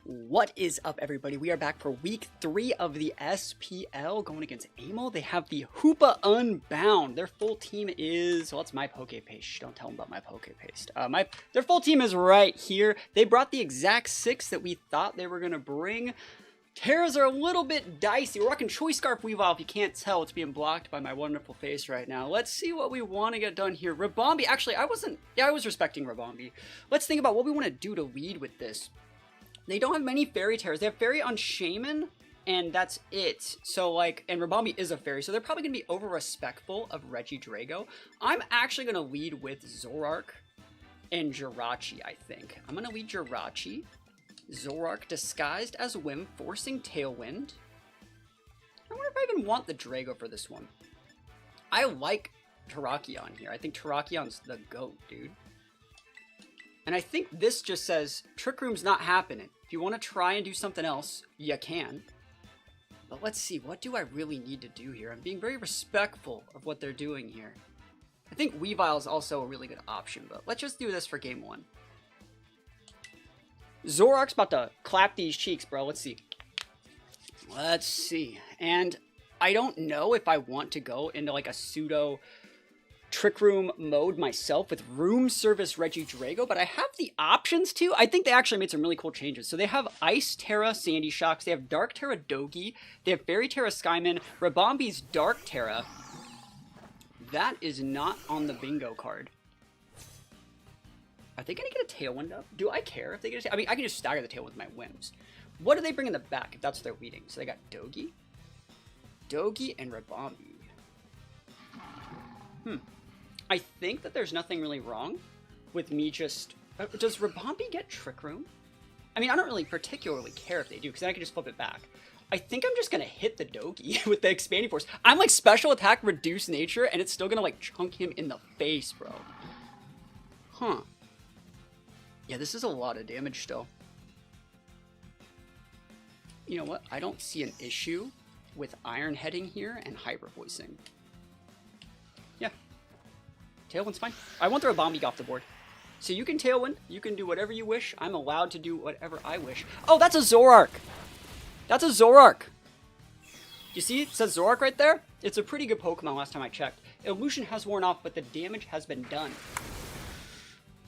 What is up, everybody? We are back for week 3 of the SPL going against Amel. They have the Hoopa Unbound. Their full team is, well, it's my Pokepaste. Shh, don't tell them about my Pokepaste. Their full team is right here. They brought the exact 6 that we thought they were going to bring. Terras are a little bit dicey. We're rocking Choice Scarf Weavile. If you can't tell, it's being blocked by my wonderful face right now. Let's see what we want to get done here. Rabombi, actually, I was respecting Rabombi. Let's think about what we want to do to lead with this. They don't have many Fairy Terras. They have Fairy on Shaman, and that's it. So, like, and Rabombi is a Fairy, so they're probably going to be over-respectful of Regidrago. I'm actually going to lead with Zoroark and Jirachi, I think. I'm going to lead Jirachi. Zoroark disguised as Whim, forcing Tailwind. I wonder if I even want the Drago for this one. I like Terrakion here. I think Terrakion's the GOAT, dude. And I think this just says, Trick Room's not happening. If you want to try and do something else, you can. But let's see, what do I really need to do here? I'm being very respectful of what they're doing here. I think Weavile is also a really good option, but let's just do this for game 1. Zoroark's about to clap these cheeks, bro. Let's see. Let's see. And I don't know if I want to go into like a pseudo Trick Room mode myself with Room Service Regidrago, but I have the options to. I think they actually made some really cool changes. So they have Ice Terra Sandy Shocks, they have Dark Terra Dogi, they have Fairy Terra Skyman, Rabombi's Dark Terra. That is not on the bingo card. Are they going to get a Tailwind up? Do I care if they get a Tailwind? I mean, I can just stagger the Tailwind with my Whims. What do they bring in the back if that's what they're leading? So they got Dogi, and Rabombi. I think that there's nothing really wrong with me just... Does Rabombi get Trick Room? I mean, I don't really particularly care if they do, because then I can just flip it back. I think I'm just going to hit the Dogi with the Expanding Force. I'm like Special Attack, Reduce Nature, and it's still going to like chunk him in the face, bro. Huh. Yeah, this is a lot of damage still. You know what? I don't see an issue with Iron Heading here and Hyper Voicing. Yeah. Tailwind's fine. I want the Rabombi off the board. So you can Tailwind. You can do whatever you wish. I'm allowed to do whatever I wish. Oh, that's a Zoroark. That's a Zoroark. You see it says Zoroark right there? It's a pretty good Pokemon last time I checked. Illusion has worn off, but the damage has been done.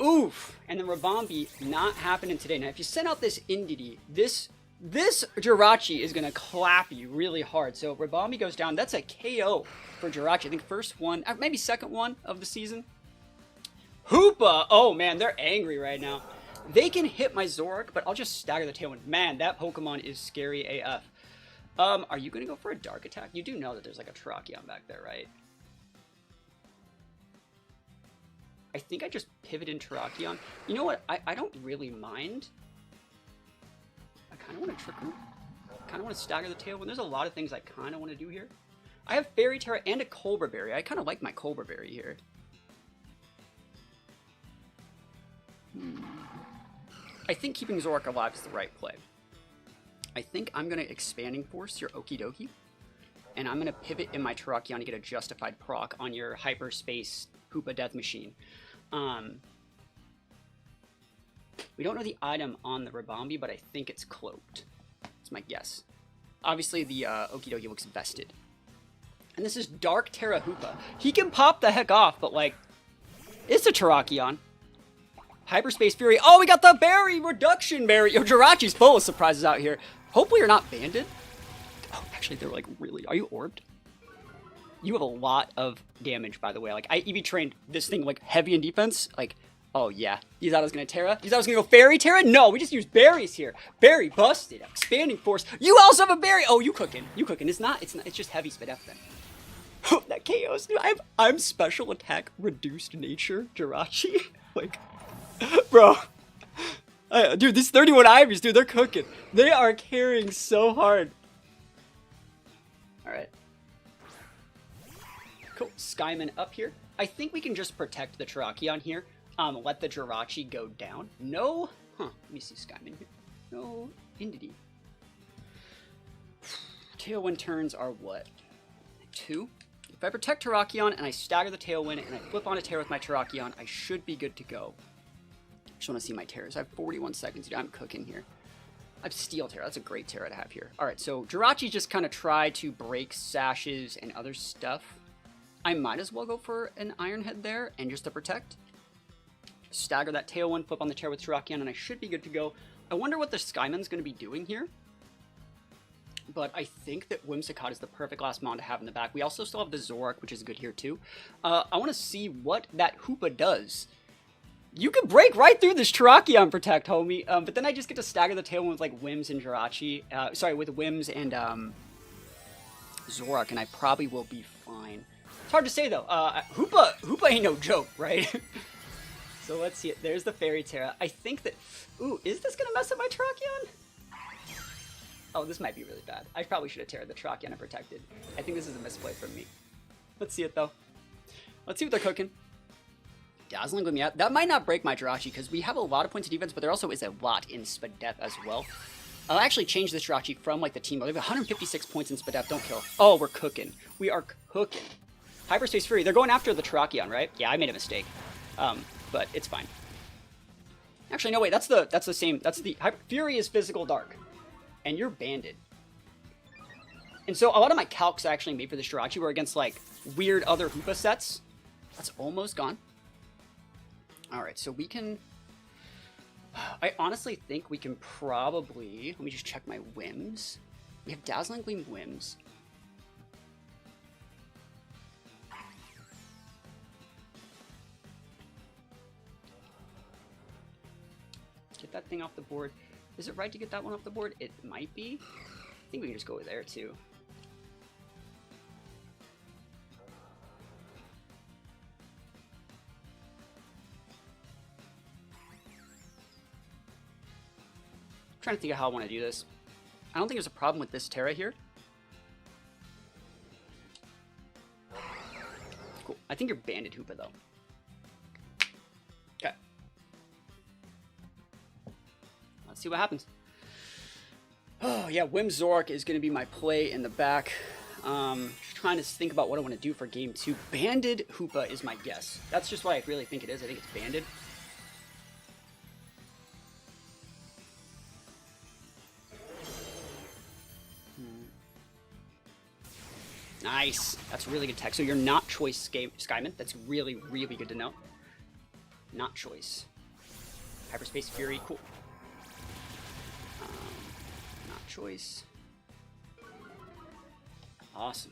Oof. And then Rabombi not happening today. Now, if you send out this Indeedee, this Jirachi is going to clap you really hard. So Rabombi goes down. That's a KO for Jirachi. I think first one, maybe second one of the season. Hoopa! Oh, man, they're angry right now. They can hit my Zoroark, but I'll just stagger the Tailwind. Man, that Pokemon is scary AF. Are you going to go for a Dark Attack? You do know that there's like a Terrakion back there, right? I think I just pivot in Terrakion. You know what? I don't really mind. I kind of want to Trick Room. I kind of want to stagger the Tailwind. There's a lot of things I kind of want to do here. I have Fairy Terra and a Cobra Berry. I kind of like my Cobra Berry here. I think keeping Zoroark alive is the right play. I think I'm going to Expanding Force your Okie Dokie. And I'm going to pivot in my Terrakion to get a justified proc on your Hyperspace Hoopa Death Machine. We don't know the item on the Rabombi, but I think it's cloaked. That's my guess. Obviously, the Okie Dokie looks vested. And this is Dark Terra Hoopa. He can pop the heck off, but like, it's a Terrakion. Hyperspace Fury. Oh, we got the Berry! Reduction Berry! Yo, Jirachi's full of surprises out here. Hopefully you're not banded. Oh, actually, they're like really... Are you orbed? You have a lot of damage, by the way. Like, I EV trained this thing, like, heavy in defense. Like, oh, yeah. You thought I was going to Terra? You thought I was going to go Fairy Terra? No, we just used berries here. Berry busted. Expanding Force. You also have a berry. Oh, you cooking. You cooking. It's not. It's just heavy spit F then. Oh, that KOs. Dude, I'm Special Attack, Reduced Nature, Jirachi. Like, bro. Dude, these 31 Ivies, dude, they're cooking. They are carrying so hard. All right. Cool. Skyman up here. I think we can just protect the Terrakion here. Let the Jirachi go down. No. Huh. Let me see Skyman here. No. Indeedee. Tailwind turns are what? 2? If I protect Terrakion and I stagger the Tailwind and I flip on a Terra with my Terrakion, I should be good to go. Just want to see my Terras. I have 41 seconds. Dude, I'm cooking here. I have Steel Terra. That's a great Terra to have here. Alright, so Jirachi just kind of try to break sashes and other stuff. I might as well go for an Iron Head there, and just to protect. Stagger that Tailwind, flip on the Terra with Terrakion, and I should be good to go. I wonder what the Skyman's going to be doing here. But I think that Whimsicott is the perfect last mon to have in the back. We also still have the Zoroark, which is good here too. I want to see what that Hoopa does. You can break right through this Terrakion Protect, homie. But then I just get to stagger the Tailwind with like Whims and Jirachi. Sorry, with Whims and Zoroark, and I probably will be fine. It's hard to say though. Hoopa ain't no joke, right? So let's see it. There's the Fairy Terra. I think that... Ooh, is this going to mess up my Terrakion? Oh, this might be really bad. I probably should have Terra the Terrakion and protected. I think this is a misplay from me. Let's see it though. Let's see what they're cooking. Dazzling Gleam, yeah. That might not break my Jirachi because we have a lot of points of defense, but there also is a lot in Spadef as well. I'll actually change this Jirachi from like the team. They have 156 points in Spadef. Don't kill. Oh, we're cooking. We are cooking. Hyperspace Fury. They're going after the Terrakion, right? Yeah, I made a mistake. But it's fine. Actually, no, wait. That's the same. That's the Fury is physical dark, and you're banded. And so a lot of my calcs I actually made for this Jirachi were against like weird other Hoopa sets. That's almost gone. All right, so we can. I honestly think we can probably. Let me just check my Whims. We have Dazzling Gleam Whims. Get that thing off the board. Is it right to get that one off the board? It might be. I think we can just go there too. I'm trying to think of how I want to do this. I don't think there's a problem with this Terra here. Cool. I think you're banded Hoopa though. Okay. Let's see what happens. Oh yeah, Whim Zoroark is going to be my play in the back. Just trying to think about what I want to do for game 2. Banded Hoopa is my guess. That's just what I really think it is. I think it's banded. Nice. That's really good tech. So you're not choice Skyman. That's really, really good to know. Not choice. Hyperspace Fury. Cool. Not choice. Awesome.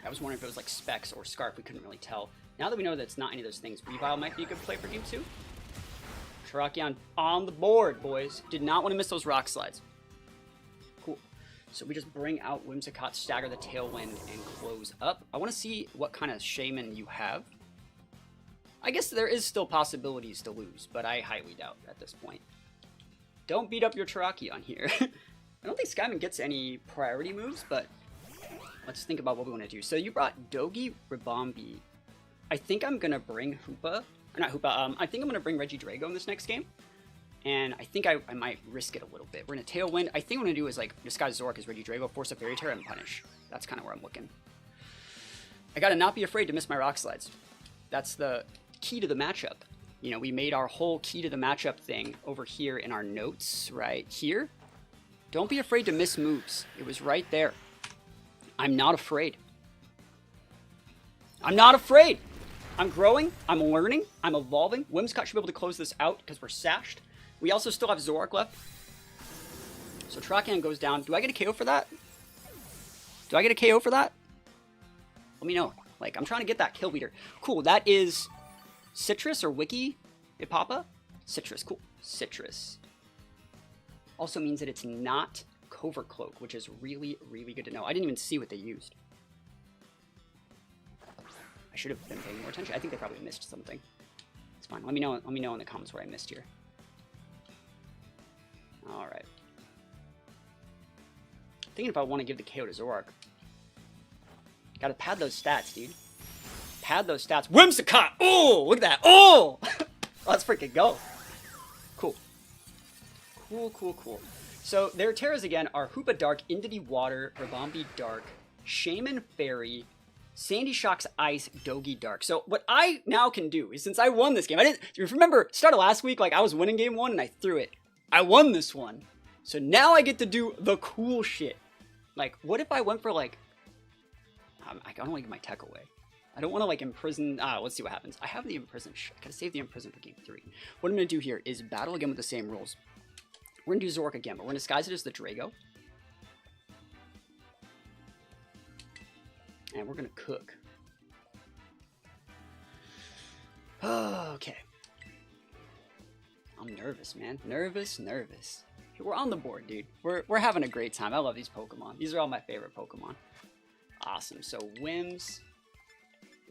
I was wondering if it was like Specs or Scarf. We couldn't really tell. Now that we know that it's not any of those things, Weavile might be a good play for game 2. Terrakion on the board, boys. Did not want to miss those rock slides. Cool. So we just bring out Whimsicott, stagger the Tailwind, and close up. I want to see what kind of Shaman you have. I guess there is still possibilities to lose, but I highly doubt at this point. Don't beat up your Terrakion here. I don't think Skyman gets any priority moves, but let's think about what we want to do. So you brought Dogi Ribombi. I think I'm going to bring Hoopa. Or not Hoopa. I think I'm going to bring Regidrago in this next game. And I think I might risk it a little bit. We're going to Tailwind. I think what I'm going to do is like disguise Zoroark as Regidrago, force a Fairy Terra, and punish. That's kind of where I'm looking. I got to not be afraid to miss my rock slides. That's the key to the matchup. You know, we made our whole key to the matchup thing over here in our notes right here. Don't be afraid to miss moves. It was right there. I'm not afraid. I'm not afraid. I'm growing. I'm learning. I'm evolving. Whimsicott should be able to close this out because we're sashed. We also still have Zoroark left. So Terrakion goes down. Do I get a KO for that? Do I get a KO for that? Let me know. Like, I'm trying to get that kill leader. Cool. That is Citrus or Wiki Ipapa? Citrus. Cool. Citrus. Also means that it's not Covert Cloak, which is really, really good to know. I didn't even see what they used. I should have been paying more attention. I think they probably missed something. It's fine. Let me know in the comments where I missed here. All right. Thinking if I want to give the KO to Zoroark. Gotta pad those stats, dude. Pad those stats. Whimsicott! Oh, look at that. Oh! Let's freaking go. Cool. Cool, cool, cool. So their Terras again are Hoopa Dark, Indity Water, Ribombi Dark, Shaman Fairy, Sandy Shock's Ice, Dogi Dark. So what I now can do is, since I won this game, I didn't, you remember, start of last week, like I was winning game 1 and I threw it. I won this one. So now I get to do the cool shit. Like, what if I went for, like... I don't want to give my tech away. I don't want to, like, imprison... let's see what happens. I have the imprison. I gotta save the imprison for game 3. What I'm going to do here is battle again with the same rules. We're going to do Zoroark again, but we're going to disguise it as the Drago. And we're going to cook. Okay. I'm nervous, man. Nervous. We're on the board, dude. We're having a great time. I love these Pokemon. These are all my favorite Pokemon. Awesome. So, Whims,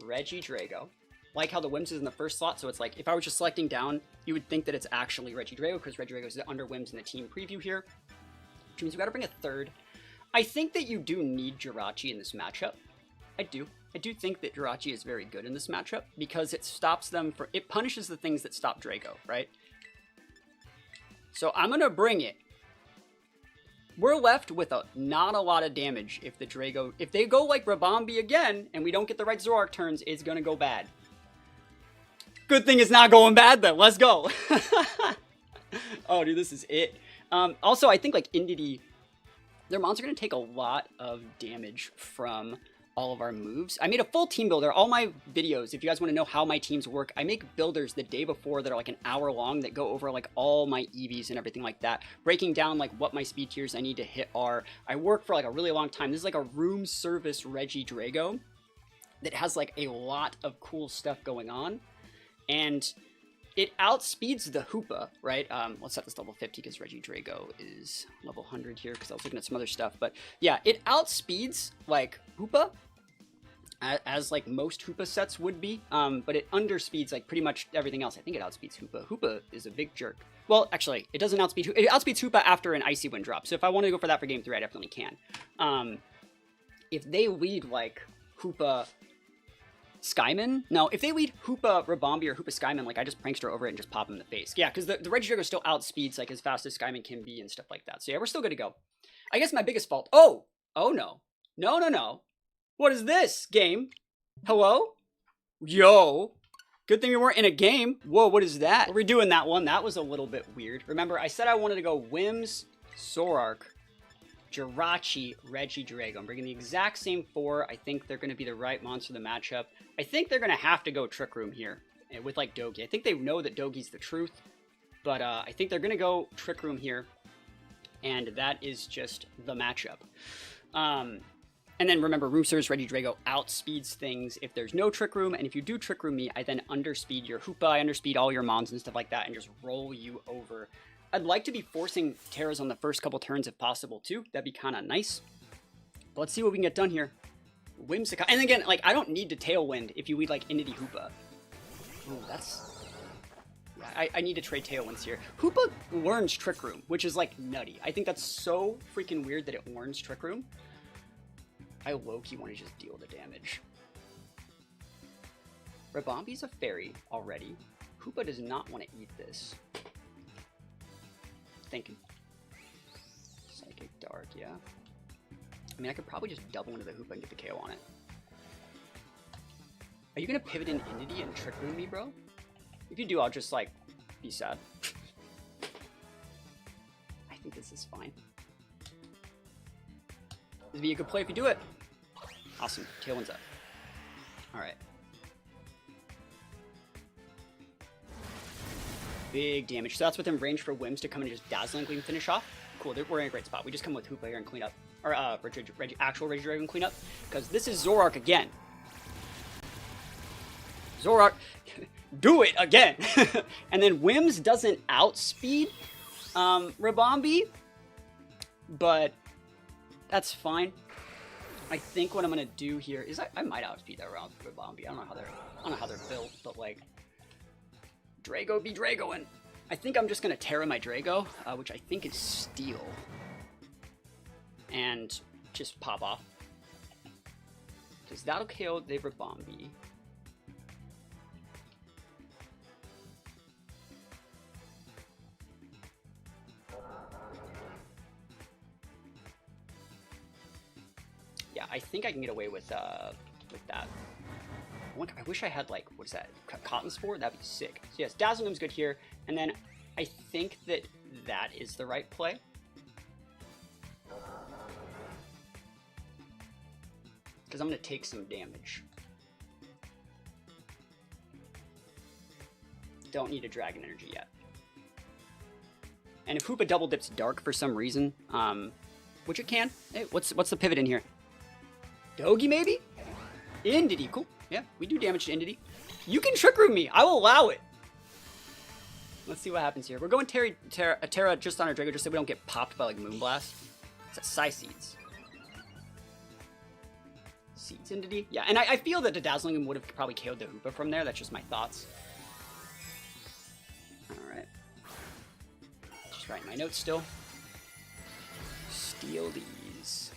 Regidrago. Like how the Whims is in the first slot, so it's like, if I was just selecting down, you would think that it's actually Regidrago, because Regidrago is under Whims in the team preview here. Which means you gotta bring a third. I think that you do need Jirachi in this matchup. I do. I do think that Jirachi is very good in this matchup, because it stops them from... It punishes the things that stop Drago, right? So I'm gonna bring it. We're left with not a lot of damage if the Drago... If they go like Rabombi again, and we don't get the right Zoroark turns, it's gonna go bad. Good thing it's not going bad, then. Let's go. Oh, dude, this is it. Also, I think, like, Indeedee... Their mons are gonna take a lot of damage from... all of our moves. I made a full team builder. All my videos, if you guys want to know how my teams work, I make builders the day before that are like an hour long that go over like all my EVs and everything like that, breaking down like what my speed tiers I need to hit are. I work for like a really long time. This is like a room service Regidrago that has like a lot of cool stuff going on, and it outspeeds the Hoopa, right? Let's set this level 50 because Regidrago is level 100 here because I was looking at some other stuff. But yeah, it outspeeds like Hoopa, as like most Hoopa sets would be, but it underspeeds like pretty much everything else. I think it outspeeds Hoopa. Hoopa is a big jerk. Well, actually, it doesn't outspeed Hoopa. It outspeeds Hoopa after an Icy Wind drop. So if I want to go for that for game 3, I definitely can. If they lead like Hoopa Skyman? No, if they lead Hoopa Rabombi or Hoopa Skyman, like I just Prankster over it and just pop him in the face. Yeah, because the Regidrago still outspeeds like as fast as Skyman can be and stuff like that. So yeah, we're still good to go. I guess my biggest fault... Oh no. No. What is this, game? Hello? Yo. Good thing we weren't in a game. Whoa, what is that? We're redoing that one. That was a little bit weird. Remember, I said I wanted to go Whims, Zoroark, Jirachi, Regidrago. I'm bringing the exact same 4. I think they're going to be the right monster of the matchup. I think they're going to have to go Trick Room here with like Dogi. I think they know that Dogi's the truth, but I think they're going to go Trick Room here, and that is just the matchup. And then remember, Room Service Regidrago outspeeds things if there's no Trick Room, and if you do Trick Room me, I then underspeed your Hoopa, I underspeed all your mons and stuff like that, and just roll you over. I'd like to be forcing Terras on the first couple turns if possible too. That'd be kind of nice. But let's see what we can get done here. Whimsicott. And again, like, I don't need to Tailwind if you lead like Indeedee Hoopa. Ooh, that's... I need to trade Tailwinds here. Hoopa learns Trick Room, which is like nutty. I think that's so freaking weird that it learns Trick Room. I low-key want to just deal the damage. Rabombi's a fairy already. Hoopa does not want to eat this. Thinking. Psychic Dark, yeah. I mean, I could probably just double into the Hoopa and get the KO on it. Are you going to pivot in Indeedee and Trick Room me, bro? If you do, I'll just, like, be sad. I think this is fine. This would be a good play if you do it. Awesome. Tailwind's up. Alright. Big damage. So that's within range for Whims to come in and just Dazzling Gleam finish off. Cool. We're in a great spot. We just come with Hoopa here and clean up. Or actual Regidrago and clean up. Because this is Zoroark again. Zoroark. Do it again. And then Whims doesn't outspeed Rabombi. But... that's fine. I think what I'm gonna do here is I might outspeed that round for Rabombi. I don't know how they're built, but like Drago be Dragoing. I think I'm just gonna Terra my Drago, which I think is Steel, and just pop off because that'll KO the Rabombi. Yeah, I think I can get away with that. I wish I had, like, what is that? Cotton Spore? That'd be sick. So yes, Dazzling Gleam's good here. And then I think that that is the right play. Because I'm going to take some damage. Don't need a Dragon Energy yet. And if Hoopa double dips Dark for some reason, which it can. Hey, what's the pivot in here? Dogi maybe? Indity, cool. Yeah, we do damage to Indity. You can Trick Room me. I will allow it. Let's see what happens here. We're going Terra just on our Drago just so we don't get popped by like Moonblast. It's a Psy Seeds. Seeds Indity. Yeah, and I feel that the Dazzling would have probably KO'd the Hoopa from there. That's just my thoughts. Alright. Just writing my notes still. Steal these.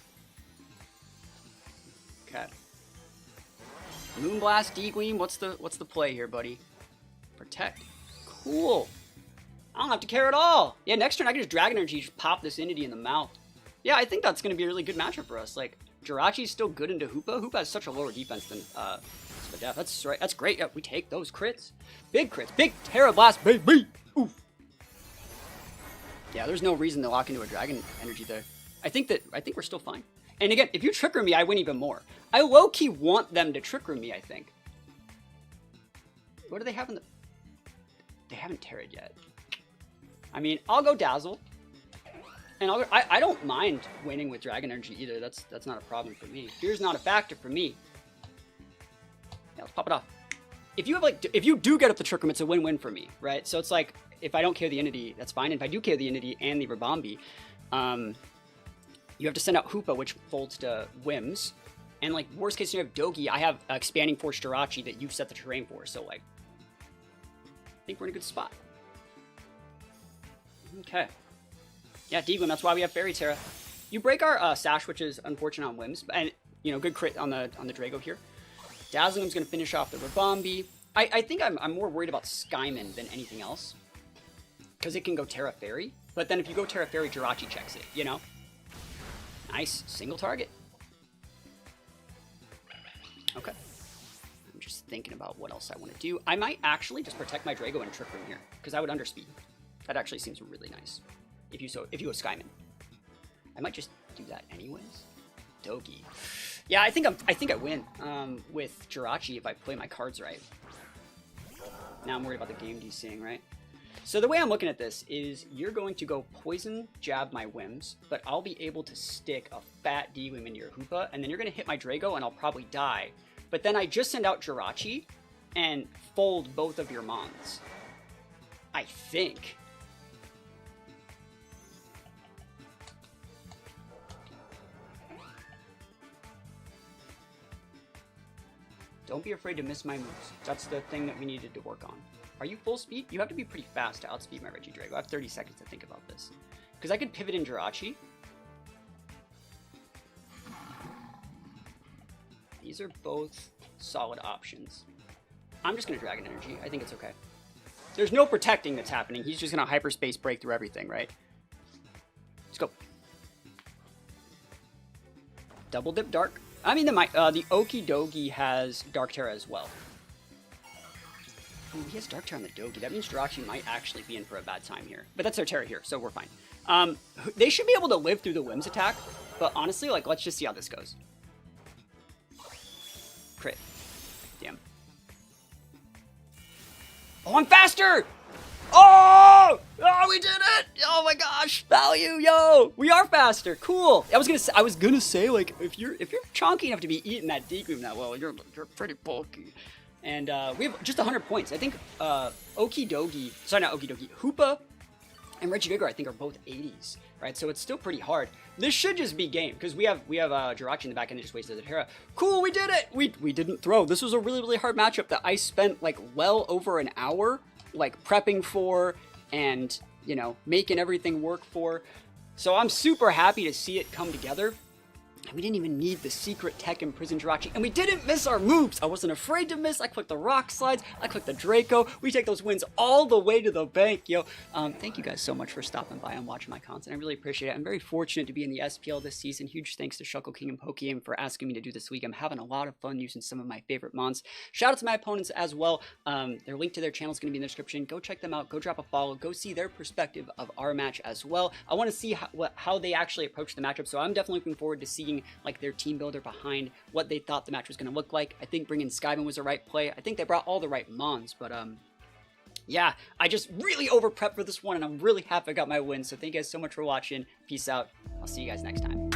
Okay. Moonblast, D-Gleam, what's the play here, buddy? Protect. Cool. I don't have to care at all. Yeah, next turn I can just Dragon Energy, just pop this Indity in the mouth. Yeah, I think that's going to be a really good matchup for us. Like, Jirachi's still good into Hoopa. Hoopa has such a lower defense than Spadef. That's right. That's great. Yeah, we take those crits. Big crits. Big Terra Blast, baby. Oof. Yeah, there's no reason to lock into a Dragon Energy there. I think we're still fine. And again, if you Trick Room me, I win even more. I low-key want them to Trick Room me, I think. What do they have in the... They haven't Terra'd yet. I mean, I'll go Dazzle. And I don't mind winning with Dragon Energy either. That's not a problem for me. Fear's not a factor for me. Yeah, let's pop it off. If you do get up the Trick Room, it's a win-win for me, right? So it's like, if I don't KO the Entity, that's fine. And if I do KO the Entity and the Rabombi, you have to send out Hoopa, which folds to Whims. And like, worst case scenario, Dogi, I have Expanding Force Jirachi that you've set the terrain for. So like, I think we're in a good spot. Okay. Yeah, D-Gleam, that's why we have Fairy Terra. You break our Sash, which is unfortunate on Whims, and, you know, good crit on the Drago here. Dazzling's going to finish off the Rabombi. I think I'm more worried about Skyman than anything else, because it can go Terra Fairy, but then if you go Terra Fairy, Jirachi checks it, you know? Nice, single target. Okay. I'm just thinking about what else I want to do. I might actually just protect my Drago and Trick Room here, because I would underspeed. That actually seems really nice. If you go Skyman. I might just do that anyways. Dogi. Yeah, I think I win with Jirachi if I play my cards right. Now I'm worried about the game DCing, right? So the way I'm looking at this is you're going to go Poison Jab my Whims, but I'll be able to stick a fat D-Whim into your Hoopa, and then you're going to hit my Drago and I'll probably die. But then I just send out Jirachi and fold both of your Mons. I think. Don't be afraid to miss my moves. That's the thing that we needed to work on. Are you full speed? You have to be pretty fast to outspeed my Regidrago. I have 30 seconds to think about this. Because I could pivot in Jirachi. These are both solid options. I'm just going to Dragon Energy. I think it's okay. There's no protecting that's happening. He's just going to Hyperspace break through everything, right? Let's go. Double Dip Dark. I mean, the Okidogi has Dark Terra as well. Ooh, he has Dark Terra on the Dogi. That means Jirachi might actually be in for a bad time here. But that's their Terra here, so we're fine. They should be able to live through the Whims attack, but honestly, like, let's just see how this goes. Crit. Damn. Oh, I'm faster! Oh! Oh, we did it! Oh my gosh! Value, yo! We are faster. Cool. I was gonna say like if you're chonky enough to be eating that D-Gleam that well, you're pretty bulky. And we have just 100 points. I think Okidogi, sorry, not Okidogi, Hoopa and Regidrago I think are both 80s, right? So it's still pretty hard. This should just be game because we have Jirachi in the back end that just wasted the Terra. Cool, we did it. We didn't throw. This was a really hard matchup that I spent like well over an hour like prepping for and, you know, making everything work for. So I'm super happy to see it come together. And we didn't even need the secret tech in Prison Jirachi. And we didn't miss our moves. I wasn't afraid to miss. I clicked the rock slides. I clicked the Draco. We take those wins all the way to the bank, yo. Thank you guys so much for stopping by and watching my content. I really appreciate it. I'm very fortunate to be in the SPL this season. Huge thanks to Shuckle King and Pokegame for asking me to do this week. I'm having a lot of fun using some of my favorite mons. Shout out to my opponents as well. Their link to their channel is going to be in the description. Go check them out. Go drop a follow. Go see their perspective of our match as well. I want to see how they actually approach the matchup. So I'm definitely looking forward to seeing like their team builder behind what they thought the match was going to look like. I think bringing Skyman was the right play. I think they brought all the right mons, but yeah, I just really over prepped for this one, and I'm really happy I got my win. So thank you guys so much for watching. Peace out. I'll see you guys next time.